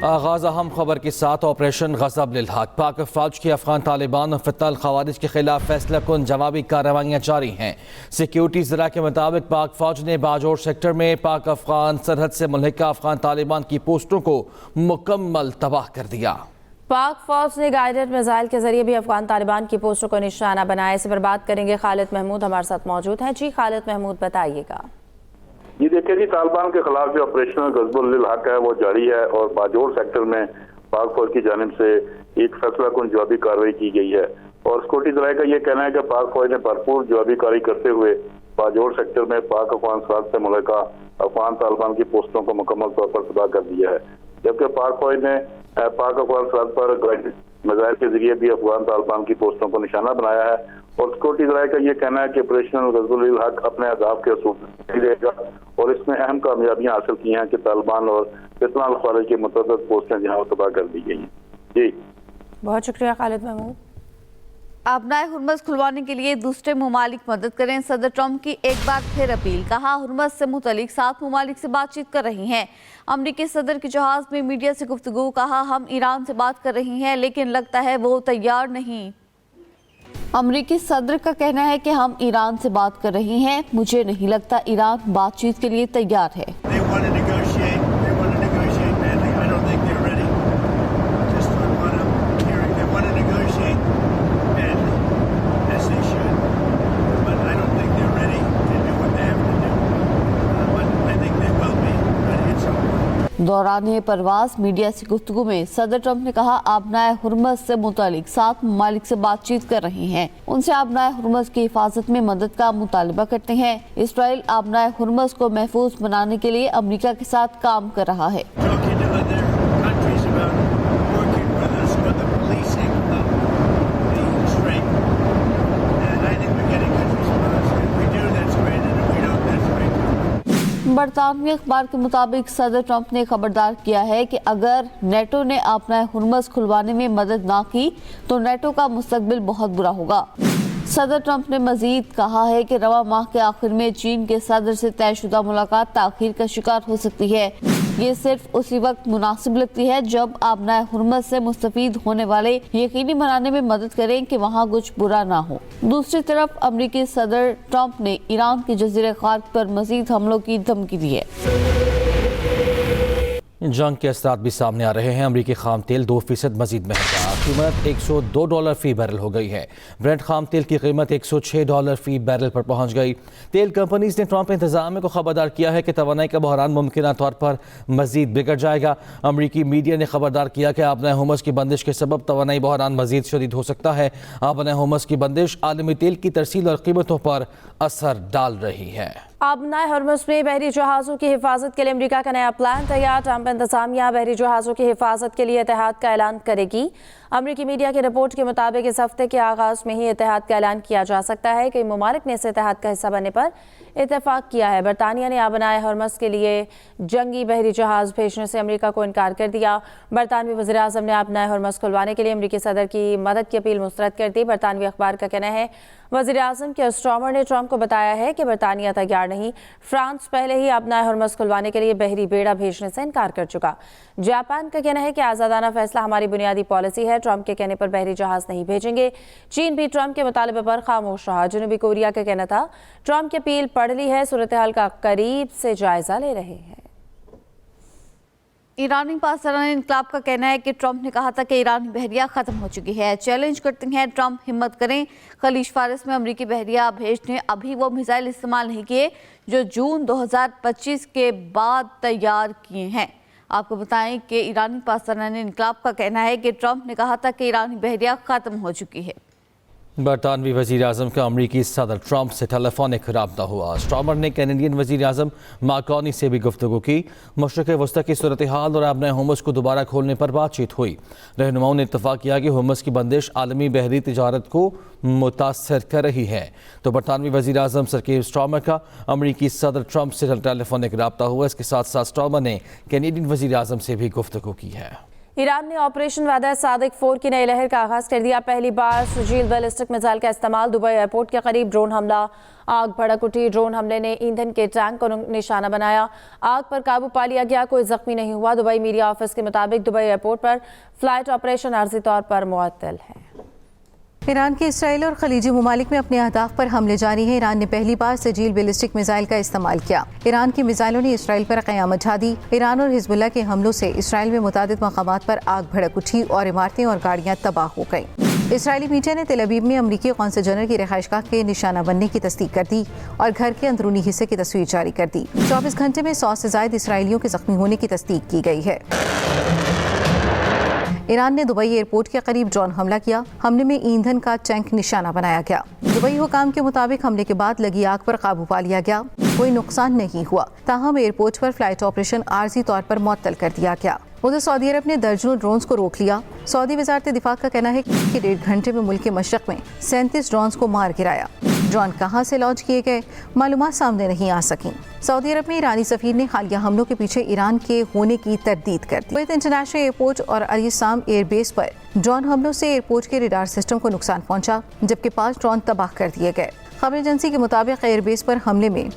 آغاز اہم خبر کے ساتھ آپریشن غضب للحق۔ پاک فوج کی افغان طالبان اور فتنہ الخوارج کے خلاف فیصلہ کن جوابی کارروائیاں جاری ہیں۔ سیکیورٹی ذرائع کے مطابق پاک فوج نے باجوڑ سیکٹر میں پاک افغان سرحد سے ملحقہ افغان طالبان کی پوسٹوں کو مکمل تباہ کر دیا۔ پاک فوج نے گائیڈڈ میزائل کے ذریعے بھی افغان طالبان کی پوسٹوں کو نشانہ بنایا۔ اس پر بات کریں گے خالد محمود ہمارے ساتھ موجود ہیں۔ جی خالد محمود بتائیے گا۔ جی دیکھیں جی، طالبان کے خلاف جو آپریشن غضب للحق ہے وہ جاری ہے اور باجوڑ سیکٹر میں پاک فوج کی جانب سے ایک فیصلہ کن جوابی کارروائی کی گئی ہے اور سیکورٹی ذرائع کا یہ کہنا ہے کہ پاک فوج نے بھرپور جوابی کارروائی کرتے ہوئے باجوڑ سیکٹر میں پاک افغان سرحد سے ملحقہ افغان طالبان کی پوسٹوں کو مکمل طور پر تباہ کر دیا ہے، جبکہ پاک فوج نے پاک افغان سرحد پر میزائل کے ذریعے بھی افغان طالبان کی پوسٹوں کو نشانہ بنایا ہے اور سیکورٹی ذرائع کا یہ کہنا ہے کہ آپریشن غضب للحق اپنے اہداف کے اصول دے گا اور اس میں اہم کامیابیاں حاصل کی ہیں کہ طالبان اور فتنہ الخوارج کی متعدد پوسٹیں جہاں وہ تباہ کر دی گئی ہیں۔ جی بہت شکریہ خالد محمود۔ آبنائے ہرمز کھلوانے کے لیے دوسرے ممالک مدد کریں، صدر ٹرمپ کی ایک بار پھر اپیل۔ کہا ہرمز سے متعلق 7 ممالک سے بات چیت کر رہی ہیں۔ امریکی صدر کے جہاز میں میڈیا سے گفتگو۔ کہا ہم ایران سے بات کر رہی ہیں لیکن لگتا ہے وہ تیار نہیں۔ امریکی صدر کا کہنا ہے کہ ہم ایران سے بات کر رہے ہیں، مجھے نہیں لگتا ایران بات چیت کے لیے تیار ہے۔ دوران پرواز میڈیا سے گفتگو میں صدر ٹرمپ نے کہا آبنائے ہرمز سے متعلق 7 ممالک سے بات چیت کر رہے ہیں، ان سے آبنائے ہرمز کی حفاظت میں مدد کا مطالبہ کرتے ہیں۔ اسرائیل آبنائے ہرمز کو محفوظ بنانے کے لیے امریکہ کے ساتھ کام کر رہا ہے۔ برطانوی اخبار کے مطابق صدر ٹرمپ نے خبردار کیا ہے کہ اگر نیٹو نے آبنائے ہرمز کھلوانے میں مدد نہ کی تو نیٹو کا مستقبل بہت برا ہوگا۔ صدر ٹرمپ نے مزید کہا ہے کہ رواں ماہ کے آخر میں چین کے صدر سے طے شدہ ملاقات تاخیر کا شکار ہو سکتی ہے۔ یہ صرف اسی وقت مناسب لگتی ہے جب آبنائے ہرمز سے مستفید ہونے والے یقینی بنانے میں مدد کریں کہ وہاں کچھ برا نہ ہو۔ دوسری طرف امریکی صدر ٹرمپ نے ایران کے جزیرہ خاک پر مزید حملوں کی دھمکی دی ہے۔ جنگ کے اثرات بھی سامنے آ رہے ہیں۔ امریکی خام تیل 2% مزید مہنگا، قیمت $102 فی بیرل ہو گئی ہے۔ برنٹ خام تیل کی قیمت $106 فی بیرل پر پہنچ گئی۔ تیل کمپنیز نے ٹرمپ انتظامیہ کو خبردار کیا ہے کہ توانائی کا بحران ممکنہ طور پر مزید بگڑ جائے گا۔ امریکی میڈیا نے خبردار کیا کہ آبنائے ہرمز کی بندش کے سبب توانائی بحران مزید شدید ہو سکتا ہے۔ آبنائے ہرمز کی بندش عالمی تیل کی ترسیل اور قیمتوں پر اثر ڈال رہی ہے۔ آبنائے ہرمز میں بحری جہازوں کی حفاظت کے لیے امریکہ کا نیا پلان تیار۔ ٹرمپ انتظامیہ بحری جہازوں کی حفاظت کے لیے اتحاد کا اعلان کرے گی۔ امریکی میڈیا کی رپورٹ کے مطابق اس ہفتے کے آغاز میں ہی اتحاد کا اعلان کیا جا سکتا ہے۔ کئی ممالک نے اس اتحاد کا حصہ بننے پر اتفاق کیا ہے۔ برطانیہ نے آبنائے ہرمز کے لیے جنگی بحری جہاز بھیجنے سے امریکہ کو انکار کر دیا۔ برطانوی وزیر اعظم نے آبنائے ہرمز کھلوانے کے لیے امریکی صدر کی مدد کی اپیل مسترد کر دی۔ برطانوی اخبار کا کہنا ہے وزیر اعظم کے اسٹارمر نے ٹرمپ کو بتایا ہے کہ برطانیہ تیار نہیں۔ فرانس پہلے ہی آبنائے ہرمز کھلوانے کے لیے بحری بیڑا بھیجنے سے انکار کر چکا۔ جاپان کا کہنا ہے کہ آزادانہ فیصلہ ہماری بنیادی پالیسی ہے، ٹرمپ کے کہنے پر بحری جہاز نہیں بھیجیں گے۔ چین بھی ٹرمپ کے مطالبے پر خاموش رہا۔ جنوبی کوریا کا کہنا تھا ٹرمپ کی اپیل پڑھ لی ہے، صورتحال کا قریب سے جائزہ لے رہے ہیں۔ ایرانی پاسداران انقلاب کا کہنا ہے کہ ٹرمپ نے کہا تھا کہ ایرانی بحریہ ختم ہو چکی ہے۔ چیلنج کرتے ہیں ٹرمپ ہمت کریں، خلیج فارس میں امریکی بحریہ بھیجنے ابھی وہ میزائل استعمال نہیں کیے جو جون 2025 کے بعد تیار کیے ہیں۔ آپ کو بتائیں کہ ایرانی پاسداران انقلاب کا کہنا ہے کہ ٹرمپ نے کہا تھا کہ ایرانی بحریہ ختم ہو چکی ہے۔ برطانوی وزیر اعظم کا امریکی صدر ٹرمپ سے ٹیلیفونک رابطہ ہوا۔ اسٹارمر نے کینیڈین وزیر اعظم ماکونی سے بھی گفتگو کی۔ مشرق وسطی کی صورتحال اور آبنائے ہرمز کو دوبارہ کھولنے پر بات چیت ہوئی۔ رہنماؤں نے اتفاق کیا کہ ہرمز کی بندش عالمی بحری تجارت کو متاثر کر رہی ہے۔ تو برطانوی وزیر اعظم سر کیئر اسٹارمر کا امریکی صدر ٹرمپ سے ٹیلیفونک رابطہ ہوا۔ اس کے ساتھ ساتھ اسٹارمر نے کینیڈین وزیر اعظم سے بھی گفتگو کی ہے۔ ईरान ने ऑपरेशन वादा सादिक 4 की नई लहर का आगाज कर दिया। पहली बार सजील बैलिस्टिक मिसाइल का इस्तेमाल। दुबई एयरपोर्ट के करीब ड्रोन हमला, आग भड़क उठी। ड्रोन हमले ने ईंधन के टैंक को निशाना बनाया। आग पर काबू पा लिया गया, कोई जख्मी नहीं हुआ। दुबई मीडिया ऑफिस के मुताबिक दुबई एयरपोर्ट पर फ्लाइट ऑपरेशन आर्जी तौर पर मुअत्तल है। ईरान के इसराइल और खलीजी ममालिक में अपने अहदाफ पर हमले जारी हैं। ईरान ने पहली बार सजील बैलिस्टिक मिसाइल का इस्तेमाल किया। ईरान की मिसाइलों ने इसराइल पर क़यामत ढा दी। ईरान और हिजबुल्लाह के हमलों से इसराइल में मुतादिद मकामात पर आग भड़क उठी और इमारतें और गाड़ियां तबाह हो गईं। इसराइली मीडिया ने तेल अवीव में अमरीकी कौंसल जनरल की रिहाइशगाह के निशाना बनने की तस्दीक कर दी और घर के अंदरूनी हिस्से की तस्वीर जारी कर दी। 24 घंटे में 100 से ज्यादा इसराइलियों के जख्मी होने की तस्दीक की गई है। ईरान ने दुबई एयरपोर्ट के करीब ड्रोन हमला किया। हमले में ईंधन का टैंक निशाना बनाया गया। दुबई हुकाम के मुताबिक हमले के बाद लगी आग पर काबू पा लिया गया, कोई नुकसान नहीं हुआ। ताहम एयरपोर्ट पर फ्लाइट ऑपरेशन आर्जी तौर पर मुअत्तल कर दिया गया। उधर सऊदी अरब ने दर्जनों ड्रोन्स को रोक लिया। सऊदी वजारत दिफा का कहना है कि 1.5 घंटे में मुल्क के मशरक में 37 ड्रोन्स को मार गिराया। ड्रोन कहां से लॉन्च किए गए मालूमात सामने नहीं आ सकी। सऊदी अरब में ईरानी सफीर ने हालिया हमलों के पीछे ईरान के होने की तरदीद कर दी। इंटरनेशनल एयरपोर्ट और अल-यसाम एयरबेस पर ड्रोन हमलों से एयरपोर्ट के रडार सिस्टम को नुकसान पहुंचा, जबकि 5 ड्रोन तबाह कर दिए गए। खबर एजेंसी के मुताबिक एयरबेस पर हमले में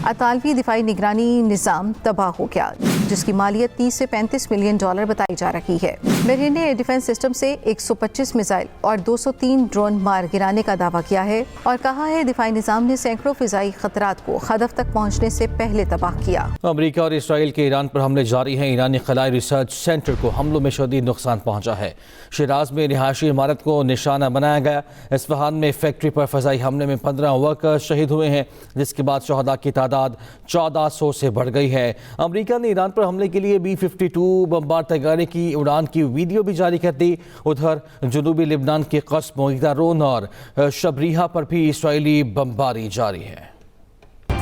अतालवी दिफाई निगरानी निज़ाम तबाह हो गया, जिसकी मालियत 30 से 35 मिलियन डॉलर बताई जा रही है। बहरीन ने एयर डिफेंस सिस्टम से 125 मिसाइल और 203 ड्रोन मार गिराने का दावा किया है और कहा है दिफाई निज़ाम ने सैकड़ों फिजाई खतरात को हदफ तक पहुंचने से पहले तबाह किया। अमेरिका और इसराइल के ईरान पर हमले जारी हैं। ईरानी खलाई रिसर्च सेंटर को हमलों में शदीद नुकसान पहुंचा है। शिराज में रिहायशी इमारत को निशाना बनाया गया। इस्फहान में फैक्ट्री पर फजाई हमले में 15 वर्कर शहीद हुए हैं, जिसके बाद शहदा की तादाद 1400 से बढ़ गई है। अमेरिका ने ईरान पर हमले के लिए B-52 बमबार तैयारी की उड़ान की वीडियो भी जारी कर दी। उधर जुनूबी लिबनान के क़स्ब मोइदारोन और शबरीहा पर भी इसराइली बमबारी जारी है।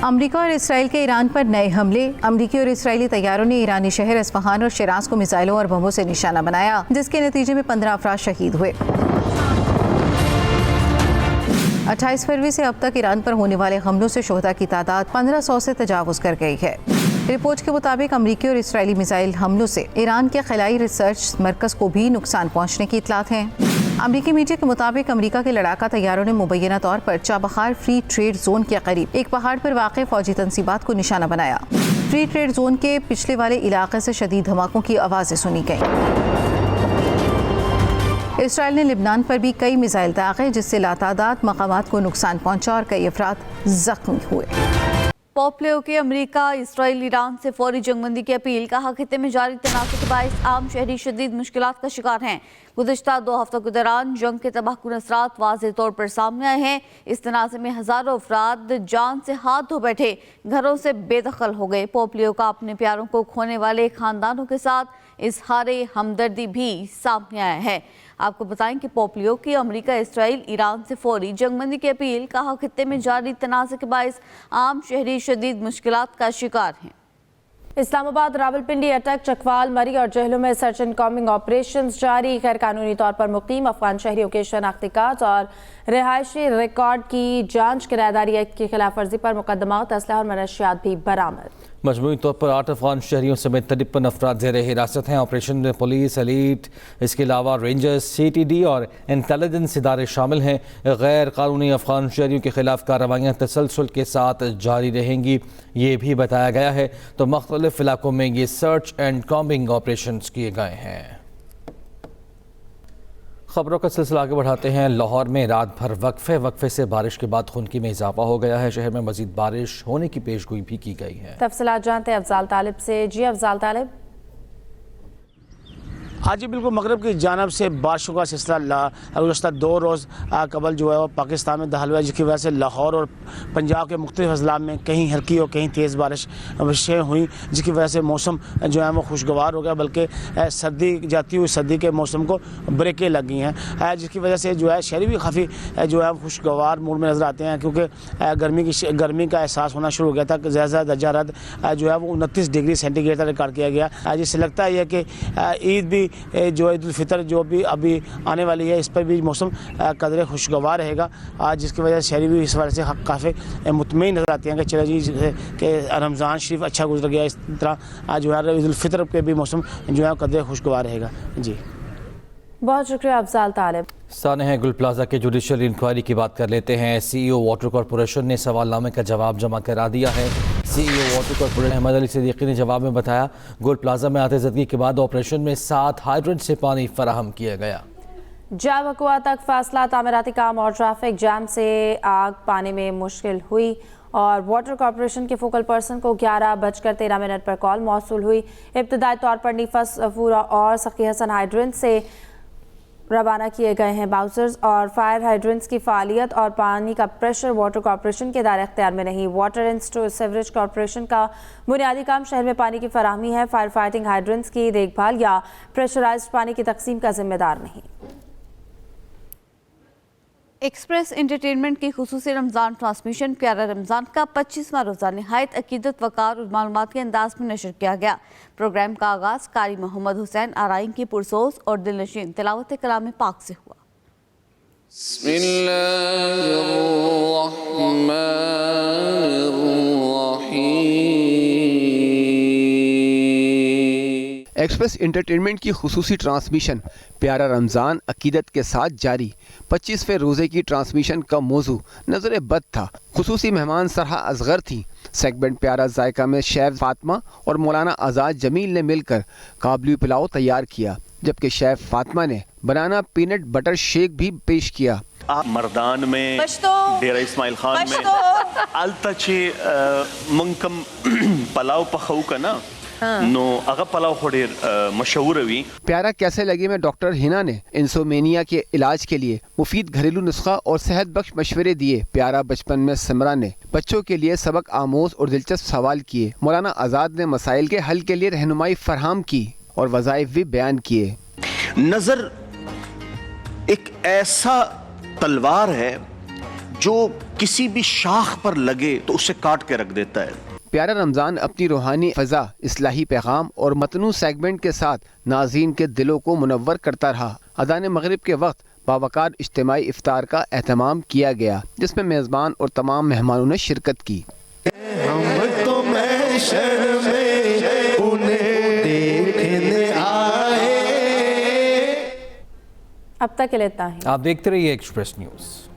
अमेरिका और इसराइल के ईरान पर नए हमले। अमेरिकी और इसराइली तैयारों ने ईरानी शहर इस्फहान और शिराज को मिसाइलों और बमों से निशाना बनाया, जिसके नतीजे में 15 अफराद शहीद हुए। 28 फरवरी से अब तक ईरान पर होने वाले हमलों से शोहदा की तादाद 1500 से तजावुज कर गई है। रिपोर्ट के मुताबिक अमेरिकी और इसराइली मिसाइल हमलों से ईरान के खलाई रिसर्च मरकज को भी नुकसान पहुंचने की इतलात हैं। अमेरिकी मीडिया के मुताबिक अमेरिका के लड़ाका तैयारों ने मुबैना तौर पर चाबहार फ्री ट्रेड जोन के करीब एक पहाड़ पर वाक़ फौजी तंसीबात को निशाना बनाया। फ्री ट्रेड जोन के पिछले वाले इलाके से शदीद धमाकों की आवाज़ें सुनी गईं। इसराइल ने लिबनान पर भी कई मिसाइल दागे, जिससे लातादाद मकामात को नुकसान पहुंचा और कई अफराद जख्मी हुए। पोम्पेओ की अमेरिका इसराइल ईरान से फौरी जंगबंदी की अपील। कहा खित्ते में जारी तनाज़ुर के बाइस आम शहरी शदीद मुश्किलात का शिकार हैं। गुज़िश्ता 2 हफ्तों के दौरान जंग के तबाहकुन असरात वाज़ेह तौर पर सामने आए हैं। इस तनाज़े में हज़ारों अफराद जान से हाथ धो बैठे, घरों से बेदखल हो गए। पोम्पेओ का अपने प्यारों को खोने वाले खानदानों के साथ इज़हारे हमदर्दी भी सामने आया है। आपको बताएं कि पोम्पेओ की अमेरिका इसराइल ईरान से फौरी जंगबंदी की अपील। कहा खित्ते में जारी तनाज़े के बाइस आम शहरी शदीद मुश्किलात का शिकार हैं। इस्लामाबाद, रावलपिंडी, अटक, चकवाल, मरी और जहलों में सर्च एंड कॉम्बिंग ऑपरेशंस जारी। गैर कानूनी तौर पर मुकीम अफगान शहरियों के शनाख्ती कार्ड और रिहायशी रिकॉर्ड की जांच, किराएदारी एक्ट की खिलाफ वर्जी पर मुकदमात, असलहा और मनशियात भी बरामद। मजमूई तौर पर 8 अफगान शहरियों समेत 53 अफराद ज़ेर हिरासत हैं। ऑपरेशन में पुलिस, एलीट, इसके अलावा रेंजर्स, CTD और इंटेलिजेंस इदारे शामिल हैं। गैर कानूनी अफगान शहरियों के खिलाफ कार्रवाइयाँ तसलसल के साथ जारी रहेंगी, ये भी बताया गया है। तो मुख्तलिफ इलाकों में ये सर्च एंड कॉम्बिंग ऑपरेशन किए गए हैं। खबरों का सिलसिला आगे बढ़ाते हैं। लाहौर में रात भर वक्फे से बारिश के बाद खुनकी में इजाफा हो गया है। शहर में मजीद बारिश होने की पेशगोई भी की गई है। तफसीलात जानते हैं अफजाल तालिब से। जी अफजाल तालिब। हाँ जी, बिल्कुल मगरब की जानब से बारिशों का सिलसिला गुज़श्ता 2 रोज़ कबल जो है वो पाकिस्तान में दाखिल हुआ, जिसकी वजह से लाहौर और पंजाब के मुख्तलिफ अजला में कहीं हल्की और कहीं तेज़ बारिशें हुई, जिसकी वजह से मौसम जो है वो खुशगवार हो गया, बल्कि सर्दी जाती हुई सर्दी के मौसम को ब्रेकें लग गई हैं, जिसकी वजह से जो है शहरी भी काफ़ी जो है खुशगवार मूड में नज़र आते हैं, क्योंकि गर्मी का एहसास होना शुरू हो गया था। ज़्यादा दर्जा रद जो है वो 29 डिग्री सेंटीग्रेड तक रिकॉर्ड किया गया, जिससे लगता है कि ईद भी जो ईद उल फितर जो भी अभी आने वाली है, इस पर भी मौसम कदर खुशगवार रहेगा, जिसकी वजह से शहरी भी इस वजह से काफ़ी मुतमईन नज़र आती हैं कि चलो जी कि रमज़ान शरीफ अच्छा गुजर गया। इस तरह जो है ईद उल फितर पे भी मौसम जो है कदर खुशगवार रहेगा। जी बहुत शुक्रिया अफजाल तालिब। साने हैं गुल प्लाजा के जुडिशल इंक्वायरी की बात कर लेते हैं। सीईओ वाटर कॉरपोरेशन ने सवालनामे का जवाब जमा करा दिया है। CEO water corporation Ahmed Ali Siddiqui ने जवाब में बताया, गुल प्लाजा में आतिशबाजी के बाद ऑपरेशन में 7 हाइड्रेंट से पानी फराहम किया गया। जावकुआ तक फासला, तामीराती काम और ट्रैफिक जैम से आग पाने में मुश्किल हुई और वाटर कॉरपोरेशन के फोकल पर्सन को 11:13 पर कॉल मौसूल हुई। इब्तदाई तौर पर नीफस, फूरा और सखी हसन हाइड्रेंट से रवाना किए गए हैं। बाउजर्स और फायर हाइड्रेंट्स की फालियत और पानी का प्रेशर वाटर कॉरपोरेशन के दायरे इख्तियार में नहीं। वाटर एंड सीवरेज कॉरपोरेशन का बुनियादी काम शहर में पानी की फराहमी है। फायर फाइटिंग हाइड्रेंट्स की देखभाल या प्रेशराइज्ड पानी की तकसीम का जिम्मेदार नहीं। एक्सप्रेस एंटरटेनमेंट की खुसूसी रमज़ान ट्रांसमिशन प्यारा रमज़ान का 25वां रोज़ा नहायत अकीदत वक़ार और मालूमात के अंदाज में नशर किया गया। प्रोग्राम का आगाज़ कारी मोहम्मद हुसैन आराइन की पुरसोस और दिलनशीन तिलावत कलाम पाक से हुआ। एक्सप्रेस एंटरटेनमेंट की खुसूसी ट्रांसमिशन प्यारा रमज़ान अकीदत के साथ जारी। 25वें रोज़े की ट्रांसमिशन का मौजू नज़र बद था। खुसूसी मेहमान सरहा असगर थी। सेगमेंट प्यारा जायका में शेफ फातिमा और मौलाना आज़ाद जमील ने मिलकर काबली पुलाव तैयार किया, जबकि शेफ फातिमा ने बनाना पीनट बटर शेक भी पेश किया। मर्दान में डेरा इस्माइल खान में अलतचे मंकम पलाव पखऊ का ना नो अगर पलाव खोड़े मशहूर हुई। प्यारा कैसे लगी में डॉक्टर हिना ने इंसोमेनिया के इलाज के लिए मुफीद घरेलू नुस्खा और सेहत बख्श मशवरे दिए। प्यारा बचपन में सिमरा ने बच्चों के लिए सबक आमोज और दिलचस्प सवाल किए। मौलाना आज़ाद ने मसाइल के हल के लिए रहनुमाई फरहम की और वज़ाइफ भी बयान किए। नजर एक ऐसा तलवार है जो किसी भी शाख पर लगे तो उसे काट के रख देता है। प्यारा रमज़ान अपनी रूहानी फ़ज़ा, इस्लाही पैगाम और मतनू सेगमेंट के साथ नाज़रीन के दिलों को मुनव्वर करता रहा। अज़ान मगरिब के वक्त बावकार इज्तिमाई इफ्तार का एहतमाम किया गया, जिसमें मेज़बान और तमाम मेहमानों ने शिरकत की। अब तक के लिए इतना ही। आप देखते रहिए एक्सप्रेस न्यूज़।